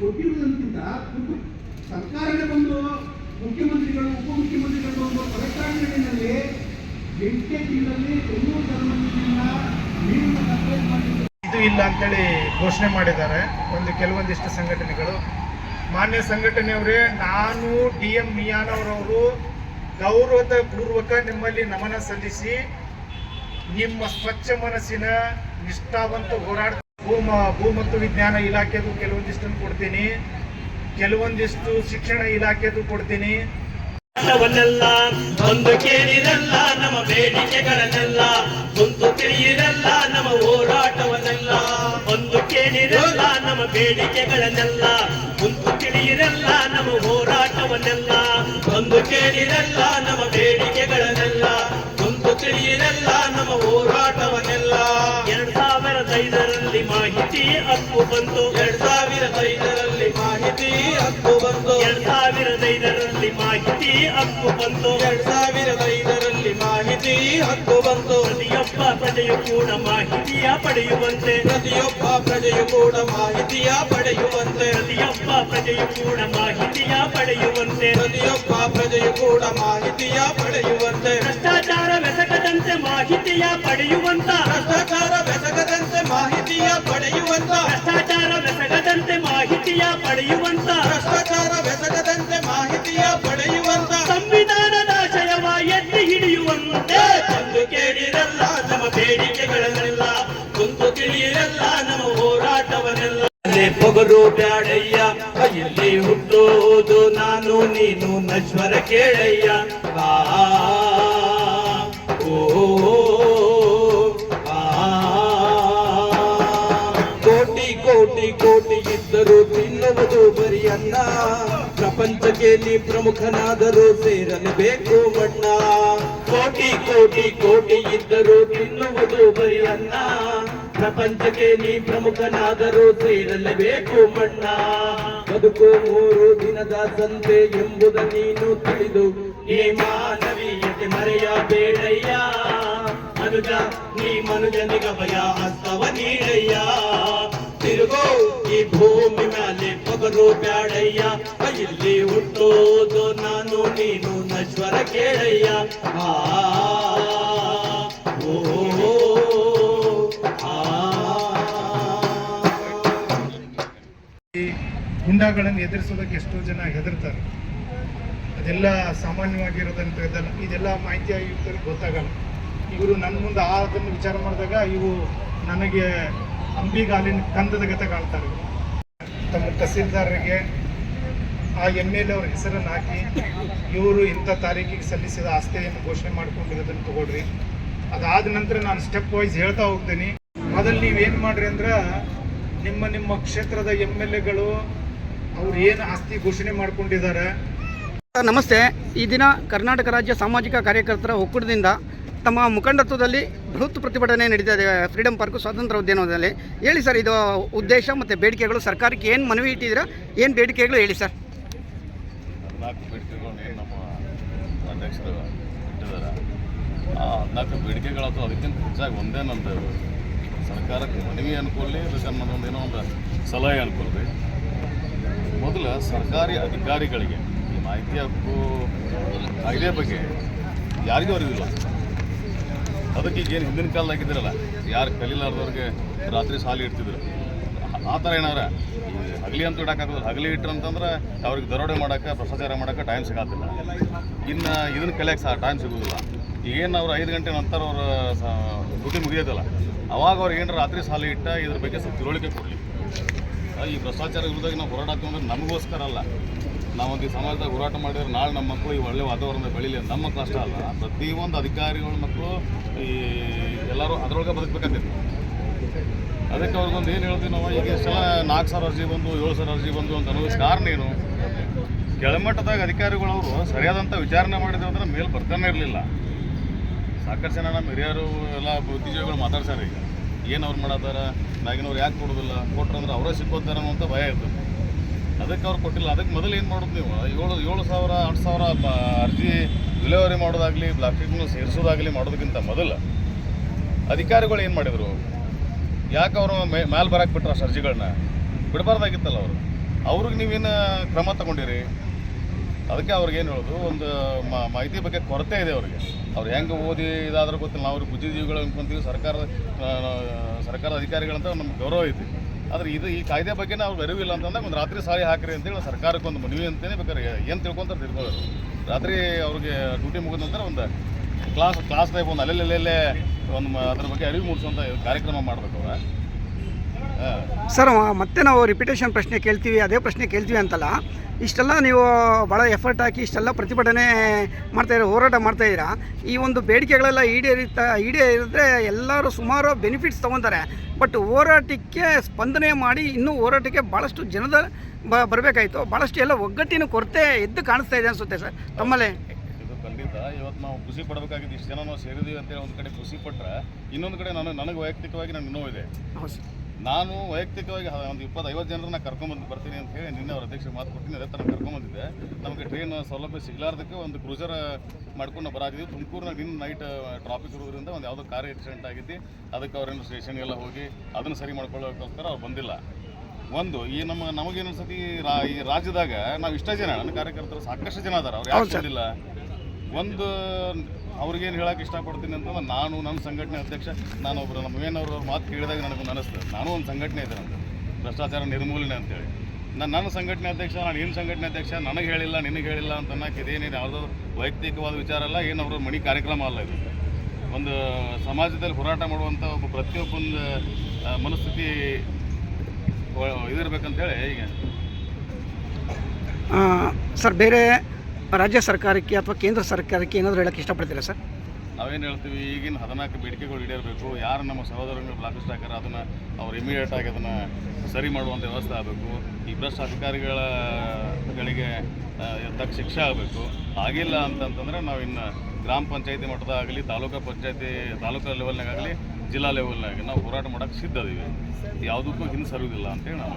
ಕೊಟ್ಟಿರುವುದಕ್ಕಿಂತ ಸರ್ಕಾರಕ್ಕೆ ಬಂದು ಮುಖ್ಯಮಂತ್ರಿಗಳು ಉಪಮುಖ್ಯಮಂತ್ರಿಗಳು ಬಂದು ಕಲೆಕ್ಟರೇಟ್ನಲ್ಲಿ 8 ತಿಂಗಳಲ್ಲಿ 90 ಧರ್ಮದಿಂದ ನೀರನ್ನು ಸಪ್ಲೈ ಮಾಡಿದ್ದಾರೆ. ಇದು ಇಲ್ಲ ಅಂತೇಳಿ ಘೋಷಣೆ ಮಾಡಿದ್ದಾರೆ ಕೆಲವೊಂದಿಷ್ಟು ಸಂಘಟನೆಗಳು. ಮಾನ್ಯ ಸಂಘಟನೆಯವರೇ, ನಾನು DM ಮಿಯಾನವರವರು ಗೌರವದ ಪೂರ್ವಕ ನಿಮ್ಮಲ್ಲಿ ನಮನ ಸಲ್ಲಿಸಿ ನಿಮ್ಮ ಸ್ವಚ್ಛ ಮನಸ್ಸಿನ ನಿಷ್ಠಾವಂತ ಹೋರಾಟ ಭೂ ಮತ್ತು ವಿಜ್ಞಾನ ಇಲಾಖೆದು ಕೆಲವೊಂದಿಷ್ಟನ್ನು ಕೊಡ್ತೀನಿ, ಕೆಲವೊಂದಿಷ್ಟು ಶಿಕ್ಷಣ ಇಲಾಖೆದು ಕೊಡ್ತೀನಿ. ಒಂದು ಕೇಳಿರಲ್ಲ ನಮ್ಮ ಬೇಡಿಕೆಗಳನ್ನೆಲ್ಲ, ಒಂದು ತಿಳಿಯಿರಲ್ಲ ನಮ್ಮ ಹೋರಾಟವನ್ನೆಲ್ಲ. ಒಂದು ಕೇಳಿರಲ್ಲ ನಮ್ಮ ಬೇಡಿಕೆಗಳನ್ನೆಲ್ಲ, ಒಂದು ತಿಳಿಯಿರಲ್ಲ ನಮ್ಮ ಹೋರಾಟವನ್ನೆಲ್ಲ. ಒಂದು ಕೇಳಿರಲ್ಲ ನಮ್ಮ ಬೇಡಿಕೆಗಳನ್ನೆಲ್ಲ, ಒಂದು ತಿಳಿಯಿರಲ್ಲ ನಮ್ಮ ಹೋರಾಟವನ್ನೆಲ್ಲ. 2005ರಲ್ಲಿ ಮಾಹಿತಿ ಹಕ್ಕು ಬಂತು. 2005ರಲ್ಲಿ ಮಾಹಿತಿ ಹಕ್ಕು ಬಂತು. 2005ರಲ್ಲಿ ಮಾಹಿತಿ ಹಕ್ಕು ಬಂತು. 2005ರಲ್ಲಿ ಮಾಹಿತಿ ಹಕ್ಕು ಬಂತು. ಪ್ರತಿಯೊಬ್ಬ ಪ್ರಜೆಯು ಕೂಡ ಮಾಹಿತಿಯ ಪಡೆಯುವಂತೆ, ಪ್ರತಿಯೊಬ್ಬ ಪ್ರಜೆಯು ಕೂಡ ಮಾಹಿತಿಯ ಪಡೆಯುವಂತೆ, ಪ್ರತಿಯೊಬ್ಬ ಪ್ರಜೆಯು ಕೂಡ ಮಾಹಿತಿಯ ಪಡೆಯುವಂತೆ, ಪ್ರತಿಯೊಬ್ಬ ಪ್ರಜೆಯು ಕೂಡ ಮಾಹಿತಿಯ ಪಡೆಯುವಂತೆ. ಭ್ರಷ್ಟಾಚಾರ ಬೆಸಗದಂತೆ ಮಾಹಿತಿಯ ಪಡೆಯುವಂತ, ಭ್ರಷ್ಟಾಚಾರ ಬೆಸಗದಂತೆ ಮಾಹಿತಿಯ ಪಡೆಯುವಂತ, ಭ್ರಷ್ಟಾಚಾರ ಬೆಸಗದಂತೆ ಮಾಹಿತಿಯ ಪಡೆಯುವಂತ, ಭ್ರಷ್ಟಾಚಾರ ಬೆಸಗದಂತೆ ಮಾಹಿತಿಯ ಪಡೆಯುವಂತ ಸಂವಿಧಾನದ ಆಶಯವ ಎತ್ತಿ ಹಿಡಿಯುವಂತೆ. ಒಂದು ಕೇಳಿರಲ್ಲ ನಮ್ಮ ಬೇಡಿಕೆಗಳನ್ನೆಲ್ಲ, ಒಂದು ತಿಳಿಯಿರಲ್ಲ ನಮ್ಮ ಹೋರಾಟವನ್ನೆಲ್ಲ. ಪೊಗರು ಬ್ಯಾಡಯ್ಯ, ಇಲ್ಲಿ ಹುಟ್ಟೋದು ನಾನು ನೀನು ನಶ್ವರ ಕೇಳಯ್ಯ. ಕೋಟಿ ಕೋಟಿ ಕೋಟಿ ಇದ್ದರೂ ತಿನ್ನುವುದು ಬರಿ ಅನ್ನ, ಪ್ರಪಂಚಕ್ಕೆ ನೀ ಪ್ರಮುಖನಾದರೂ ಸೇರಲೇಬೇಕು ಮಣ್ಣ. ಕೋಟಿ ಕೋಟಿ ಕೋಟಿ ಇದ್ದರೂ ತಿನ್ನುವುದು ಬರಿ ಅನ್ನ, ಪ್ರಪಂಚಕ್ಕೆ ನೀ ಪ್ರಮುಖನಾದರೂ ಸೇರಲೇಬೇಕು ಮಣ್ಣ. ಬದುಕು 3 ದಿನದ ಸಂತೆ ಎಂಬುದ ನೀನು ತಿಳಿದು ಈ ಮಾನವೀಯತೆ ಮರೆಯಬೇಡಯ್ಯ. ಮನುಜ ನೀ ಮನುಜನಿಗಭಯ ಹಸ್ತವ ನೀಡಯ್ಯ. ತಿರುಗೋ ಈ ಭೂಮಿ ಮೇಲೆ ಪೊಗರು ಬ್ಯಾಡಯ್ಯ, ಇಲ್ಲಿ ಹುಟ್ಟೋದು ನಾನು ನೀನು ನಶ್ವರ ಕೇಳಯ್ಯ. ಗುಂಡಾಗಳನ್ನು ಎದುರಿಸೋದಕ್ಕೆ ಎಷ್ಟೋ ಜನ ಹೆದರ್ತಾರೆ. ಅದೆಲ್ಲ ಸಾಮಾನ್ಯವಾಗಿರೋದಂತ ಇದೆಲ್ಲ ಮಾಹಿತಿ ಆಯುಕ್ತರಿಗೆ ಗೊತ್ತಾಗಲ್ಲ. ಇವರು ನನ್ನ ಮುಂದೆ ಅದನ್ನು ವಿಚಾರ ಮಾಡಿದಾಗ ಇವು ನನಗೆ ಅಂಬಿಗಾಲಿನ ಕಂದದ ಗತ ಕಾಣ್ತಾರೆ. ತಮ್ಮ ತಹಸೀಲ್ದಾರರಿಗೆ ಆ MLA ಅವ್ರ ಹೆಸರನ್ನು ಹಾಕಿ ಇವರು ಇಂಥ ತಾರೀಕಿಗೆ ಸಲ್ಲಿಸಿದ ಆಸ್ತಿಯನ್ನು ಘೋಷಣೆ ಮಾಡ್ಕೊಂಡಿರೋದನ್ನು ತಗೊಳ್ರಿ. ಅದಾದ ನಂತರ ನಾನು ಸ್ಟೆಪ್ ವೈಸ್ ಹೇಳ್ತಾ ಹೋಗ್ತೀನಿ. ಮೊದಲು ನೀವೇನು ಮಾಡ್ರಿ ಅಂದ್ರೆ, ನಿಮ್ಮ ಕ್ಷೇತ್ರದ MLAಗಳು ಅವ್ರು ಏನು ಆಸ್ತಿ ಘೋಷಣೆ ಮಾಡ್ಕೊಂಡಿದ್ದಾರೆ. ನಮಸ್ತೆ. ಈ ದಿನ ಕರ್ನಾಟಕ ರಾಜ್ಯ ಸಾಮಾಜಿಕ ಕಾರ್ಯಕರ್ತರ ಒಕ್ಕೂಟದಿಂದ ತಮ್ಮ ಮುಖಂಡತ್ವದಲ್ಲಿ ಬೃಹತ್ ಪ್ರತಿಭಟನೆ ನಡೀತಾ ಇದೆ ಫ್ರೀಡಂ ಪಾರ್ಕ್ ಸ್ವಾತಂತ್ರ್ಯ ಉದ್ಯಾನವನದಲ್ಲಿ. ಹೇಳಿ ಸರ್, ಇದು ಉದ್ದೇಶ ಮತ್ತು ಬೇಡಿಕೆಗಳು, ಸರ್ಕಾರಕ್ಕೆ ಏನು ಮನವಿ ಇಟ್ಟಿದ್ದೀರಾ, ಏನು ಬೇಡಿಕೆಗಳು ಹೇಳಿ ಸರ್. 4 ಬೇಡಿಕೆಗಳು ನಮ್ಮ ಅಧ್ಯಕ್ಷರು ಇಟ್ಟಿದ್ದಾರೆ. ಆ 4 ಬೇಡಿಕೆಗಳಾಯ್ತು. ಅದಕ್ಕಿಂತ ಹೆಚ್ಚಾಗಿ ಒಂದೇ ನಂದು ಸರ್ಕಾರಕ್ಕೆ ಮನವಿ ಅನುಕೂಲಿ, ಬೇಕಾದ್ರೆ ನನ್ನೊಂದು ಏನೋ ಒಂದು ಸಲಹೆ ಅನುಕೂಲ. ಮೊದಲು ಸರ್ಕಾರಿ ಅಧಿಕಾರಿಗಳಿಗೆ ಈ ಮಾಹಿತಿ ಹಕ್ಕು ಕಾಯ್ದೆ ಬಗ್ಗೆ ಯಾರಿಗೂ ಅರಿವಿಲ್ಲ. ಅದಕ್ಕೆ ಈಗೇನು ಹಿಂದಿನ ಕಾಲದಾಗಿದ್ದಿರಲ್ಲ, ಯಾರು ಕಲೀಲಾರ್ದವ್ರಿಗೆ ರಾತ್ರಿ ಸಾಲಿ ಇಡ್ತಿದ್ರು. ಆ ಥರ ಏನಾರ ಹಗಲಿ ಅಂತ ಇಡೋಕ್ಕಾಗೋದು. ಹಗಲಿ ಇಟ್ಟರು ಅಂತಂದ್ರೆ ಅವ್ರಿಗೆ ದರೋಡೆ ಮಾಡೋಕ್ಕೆ, ಭ್ರಷ್ಟಾಚಾರ ಮಾಡೋಕ್ಕೆ ಟೈಮ್ ಸಿಗೋದಿಲ್ಲ. ಇನ್ನು ಇದನ್ನು ಕಲಿಯೋಕ್ಕೆ ಟೈಮ್ ಸಿಗೋದಿಲ್ಲ. ಈಗೇನು ಅವ್ರು 5 ಗಂಟೆ ನಂತರ ಅವ್ರ ಡ್ಯೂಟಿ ಮುಗಿಯೋದಲ್ಲ, ಅವಾಗ ಅವ್ರು ಏನಾರ ರಾತ್ರಿ ಸಾಲಿ ಇಟ್ಟ ಇದ್ರ ಬಗ್ಗೆ ಸ್ವಲ್ಪ ತಿಳುವಳಿಕೆ ಕೊಡಲಿ. ಈ ಭ್ರಷ್ಟಾಚಾರ ವಿರುದ್ಧ ನಾವು ಹೋರಾಟ ಅಂದ್ರೆ ನಮಗೋಸ್ಕರ ಅಲ್ಲ. ನಾವೊಂದು ಈ ಸಮಾಜದಾಗ ಹೋರಾಟ ಮಾಡಿದ್ರೆ ನಾಳೆ ನಮ್ಮ ಮಕ್ಕಳು ಈ ಒಳ್ಳೆಯ ವಾತಾವರಣದ ಬೆಳೀಲಿ ಅಂತ ನಮ್ಮ ಕಷ್ಟ ಅಲ್ಲ. ಪ್ರತಿಯೊಂದು ಅಧಿಕಾರಿಗಳ ಮಕ್ಕಳು ಈ ಎಲ್ಲರೂ ಅದರೊಳಗೆ ಬದುಕಬೇಕಾಗ್ತೈತಿ. ಅದಕ್ಕೆ ಅವ್ರಿಗೊಂದು ಏನು ಹೇಳ್ತೀವಿ ನಾವು, ಈಗ ಇಷ್ಟೆಲ್ಲ 4,000 ಅರ್ಜಿ ಬಂದು 7,000 ಅರ್ಜಿ ಬಂದು ಅಂತ ಅನ್ನೋದು ಕಾರಣ ಏನು? ಕೆಳಮಟ್ಟದಾಗ ಅಧಿಕಾರಿಗಳವರು ಸರಿಯಾದಂಥ ವಿಚಾರಣೆ ಮಾಡಿದ್ರು ಅಂದ್ರೆ ಮೇಲೆ ಬರ್ತಾನೆ ಇರಲಿಲ್ಲ. ಸಾಕಷ್ಟು ಜನ ನಮ್ಮ ಹಿರಿಯರು ಎಲ್ಲ ಬುದ್ಧಿಜೀವಿಗಳು ಮಾತಾಡ್ತಾರೆ. ಈಗ ಏನು ಅವ್ರು ಮಾಡತ್ತಾರ, ಮ್ಯಾಗಿನವ್ರು ಯಾಕೆ ಕೊಡೋದಿಲ್ಲ, ಕೊಟ್ರಂದ್ರೆ ಅವರೇ ಸಿಕ್ಕೋತಾರೆ ಅನ್ನೋಂಥ ಭಯ ಇರ್ತದೆ. ಅದಕ್ಕೆ ಅವ್ರು ಕೊಟ್ಟಿಲ್ಲ. ಅದಕ್ಕೆ ಮೊದಲು ಏನು ಮಾಡೋದು ನೀವು, 7,000 8,000 ಅರ್ಜಿ ವಿಲೇವಾರಿ ಮಾಡೋದಾಗಲಿ, ಬ್ಲಾಕ್ ಶೀಟ್ನ ಸೇರಿಸೋದಾಗಲಿ ಮಾಡೋದಕ್ಕಿಂತ ಮೊದಲು ಅಧಿಕಾರಿಗಳು ಏನು ಮಾಡಿದರು, ಯಾಕೆ ಅವರು ಮೇಲೆ ಬರಕ್ಕೆ ಬಿಟ್ಟರು ಅಷ್ಟು ಅರ್ಜಿಗಳನ್ನ ಬಿಡಬಾರ್ದಾಗಿತ್ತಲ್ಲ. ಅವ್ರಿಗೆ ನೀವೇನು ಕ್ರಮ ತಗೊಂಡಿರಿ? ಅದಕ್ಕೆ ಅವ್ರಿಗೆ ಏನು ಹೇಳೋದು, ಒಂದು ಮಾಹಿತಿ ಬಗ್ಗೆ ಕೊರತೆ ಇದೆ ಅವ್ರಿಗೆ. ಅವ್ರು ಹೆಂಗೆ ಓದಿ ಇದಾದ್ರೂ ಗೊತ್ತಿಲ್ಲ. ನಾವು ಅವ್ರಿಗೆ ಬುದ್ಧಿಜೀವಿಗಳು ಅನ್ಕೊಂತೀವಿ, ಸರ್ಕಾರದ ಅಧಿಕಾರಿಗಳಂತ ನಮ್ಗೆ ಗೌರವ ಐತಿ. ಆದರೆ ಈ ಕಾಯ್ದೆ ಬಗ್ಗೆನೇ ಅವ್ರಿಗೆ ಅರಿವಿಲ್ಲ ಅಂತಂದಾಗ ಒಂದು ರಾತ್ರಿ ಸಾರಿ ಹಾಕ್ರಿ ಅಂತೇಳಿ ಸರ್ಕಾರಕ್ಕೆ ಒಂದು ಮನವಿ ಅಂತಲೇ ಬೇಕಾದ್ರೆ ಏನು ತಿಳ್ಕೊಂತಾರೆ ತಿಳ್ಕೊಳ್ಳೋರು. ರಾತ್ರಿ ಅವ್ರಿಗೆ ಡ್ಯೂಟಿ ಮುಗಿದ ನಂತರ ಒಂದು ಕ್ಲಾಸ್ ಟೈಪ್ ಒಂದು ಅಲ್ಲೇ ಒಂದು ಅದ್ರ ಬಗ್ಗೆ ಅರಿವು ಮೂಡಿಸುವಂಥ ಕಾರ್ಯಕ್ರಮ ಮಾಡಬೇಕು ಅವ್ರ. ಸರ್ ಮತ್ತೆ ನಾವು ರಿಪಿಟೇಷನ್ ಪ್ರಶ್ನೆ ಕೇಳ್ತೀವಿ, ಅದೇ ಪ್ರಶ್ನೆ ಕೇಳ್ತೀವಿ ಅಂತಲ್ಲ, ಇಷ್ಟೆಲ್ಲ ನೀವು ಭಾಳ ಎಫರ್ಟ್ ಹಾಕಿ ಇಷ್ಟೆಲ್ಲ ಪ್ರತಿಭಟನೆ ಮಾಡ್ತಾಯಿದ್ದೀರಾ, ಹೋರಾಟ ಮಾಡ್ತಾಯಿದ್ದೀರಾ. ಈ ಒಂದು ಬೇಡಿಕೆಗಳೆಲ್ಲ ಈಡೇರಿದ್ರೆ ಎಲ್ಲರೂ ಸುಮಾರು ಬೆನಿಫಿಟ್ಸ್ ತೊಗೊತಾರೆ. ಬಟ್ ಹೋರಾಟಕ್ಕೆ ಸ್ಪಂದನೆ ಮಾಡಿ ಇನ್ನೂ ಹೋರಾಟಕ್ಕೆ ಭಾಳಷ್ಟು ಜನದ ಬರಬೇಕಾಯಿತು. ಭಾಳಷ್ಟು ಎಲ್ಲ ಒಗ್ಗಟ್ಟಿನ ಕೊರತೆ ಎದ್ದು ಕಾಣಿಸ್ತಾ ಇದೆ ಅನಿಸುತ್ತೆ ಸರ್ ತಮ್ಮಲ್ಲೇ. ಇದು ಖಂಡಿತ. ಇವತ್ತು ನಾವು ಖುಷಿ ಪಡಬೇಕಾಗಿದ್ದು ಇಷ್ಟು ಜನ ನಾವು ಸೇರಿದ್ದೀವಿ ಅಂತೇಳಿ ಒಂದು ಕಡೆ ಖುಷಿ ಪಟ್ಟರೆ, ಇನ್ನೊಂದು ಕಡೆ ನನಗೆ ವೈಯಕ್ತಿಕವಾಗಿ ನನಗೆ ನೋವಿದೆ. ನಾನು ವೈಯಕ್ತಿಕವಾಗಿ ಒಂದು 20-50 ಜನರನ್ನ ಬರ್ತೀನಿ ಅಂತ ಹೇಳಿ ನಿನ್ನೆ ಅವ್ರ ಅಧ್ಯಕ್ಷರು ಮಾತು ಕೊಡ್ತೀನಿ. ಅದೇ ಥರ ಕರ್ಕೊಂಬಂದಿದ್ದೆ. ನಮಗೆ ಟ್ರೈನ್ ಸೌಲಭ್ಯ ಸಿಗಲಾರ್ದಕ್ಕೆ ಒಂದು ಕ್ರೂಸರ್ ಮಾಡ್ಕೊಂಡು ಬರಾತಿದ್ವಿ. ತುಮಕೂರಿನಾಗ ನಿನ್ನ ನೈಟ್ ಟ್ರಾಫಿಕ್ ಇರೋದ್ರಿಂದ ಒಂದು ಯಾವುದೋ ಕಾರ್ ಆಕ್ಸಿಡೆಂಟ್ ಆಗಿದ್ದು, ಅದಕ್ಕೆ ಅವ್ರೇನು ಸ್ಟೇಷನ್ಗೆಲ್ಲ ಹೋಗಿ ಅದನ್ನು ಸರಿ ಮಾಡ್ಕೊಳ್ಳೋಕ್ಕೋಸ್ಕರ ಅವ್ರು ಬಂದಿಲ್ಲ. ಒಂದು ನಮಗೇನು ಅನ್ಸತಿ, ಈ ರಾಜ್ಯದಾಗ ನಾವು ಇಷ್ಟ ಜನ ನನ್ನ ಕಾರ್ಯಕರ್ತರು ಸಾಕಷ್ಟು ಜನ ಅದಾರ, ಅವ್ರು ಯಾಕೆ ಬಂದಿಲ್ಲ? ಒಂದು ಅವ್ರಿಗೇನು ಹೇಳೋಕೆ ಇಷ್ಟಪಡ್ತೀನಿ ಅಂತಂದ್ರೆ, ನಾನು ನನ್ನ ಸಂಘಟನೆ ಅಧ್ಯಕ್ಷ, ನಾನೊಬ್ಬರು ನಮ್ಮ ಏನವ್ರ ಮಾತು ಕೇಳಿದಾಗ ನನಗೊಂದು ಅನಿಸ್ತದೆ, ನಾನು ಒಂದು ಸಂಘಟನೆ ಇದೆ ನಂದು, ಭ್ರಷ್ಟಾಚಾರ ನಿರ್ಮೂಲನೆ ಅಂತೇಳಿ. ನನ್ನ ಸಂಘಟನೆ ಅಧ್ಯಕ್ಷ, ನಾನು ಏನು ಸಂಘಟನೆ ಅಧ್ಯಕ್ಷ, ನನಗೆ ಹೇಳಿಲ್ಲ ನಿನಗೆ ಹೇಳಿಲ್ಲ ಅಂತ ಅನ್ನೋಕೆ ಇದೇನೇನು ಯಾವುದೋ ವೈಯಕ್ತಿಕವಾದ ವಿಚಾರ ಅಲ್ಲ, ಏನು ಅವ್ರ ಮಣಿ ಕಾರ್ಯಕ್ರಮ ಅಲ್ಲ. ಇದು ಒಂದು ಸಮಾಜದಲ್ಲಿ ಹೋರಾಟ ಮಾಡುವಂಥ ಒಬ್ಬ ಪ್ರತಿಯೊಬ್ಬೊಂದು ಮನಸ್ಥಿತಿ ಇದಿರ್ಬೇಕಂತೇಳಿ. ಈಗ ಸರ್ ಬೇರೆ ರಾಜ್ಯ ಸರ್ಕಾರಕ್ಕೆ ಅಥವಾ ಕೇಂದ್ರ ಸರ್ಕಾರಕ್ಕೆ ಏನಾದರೂ ಹೇಳೋಕ್ಕೆ ಇಷ್ಟಪಡ್ತೀರಾ ಸರ್? ನಾವೇನು ಹೇಳ್ತೀವಿ, ಈಗಿನ 14 ಬೇಡಿಕೆಗಳು ಈಡೇರಬೇಕು. ಯಾರು ನಮ್ಮ ಸಹೋದರಗಳು ಬ್ಲಾಕಿಸ್ಟ್ ಹಾಕಾರ ಅದನ್ನು ಅವ್ರು ಇಮಿಡಿಯೇಟಾಗಿ ಅದನ್ನು ಸರಿ ಮಾಡುವಂಥ ವ್ಯವಸ್ಥೆ ಆಗಬೇಕು. ಈ ಭ್ರಷ್ಟ ಅಧಿಕಾರಿಗಳಿಗೆ ತಕ್ಕ ಶಿಕ್ಷೆ ಆಗಬೇಕು. ಆಗಿಲ್ಲ ಅಂತಂತಂದರೆ ನಾವು ಇನ್ನು ಗ್ರಾಮ ಪಂಚಾಯತಿ ಮಟ್ಟದಾಗಲಿ, ತಾಲೂಕಾ ಲೆವೆಲ್ನಾಗಲಿ, ಜಿಲ್ಲಾ ಲೆವೆಲ್ನಾಗ ನಾವು ಹೋರಾಟ ಮಾಡೋಕ್ಕೆ ಸಿದ್ಧ ಅದೀವಿ. ಯಾವುದಕ್ಕೂ ಹಿಂದೆ ಸರುವುದಿಲ್ಲ ಅಂತೇಳಿ ನಾವು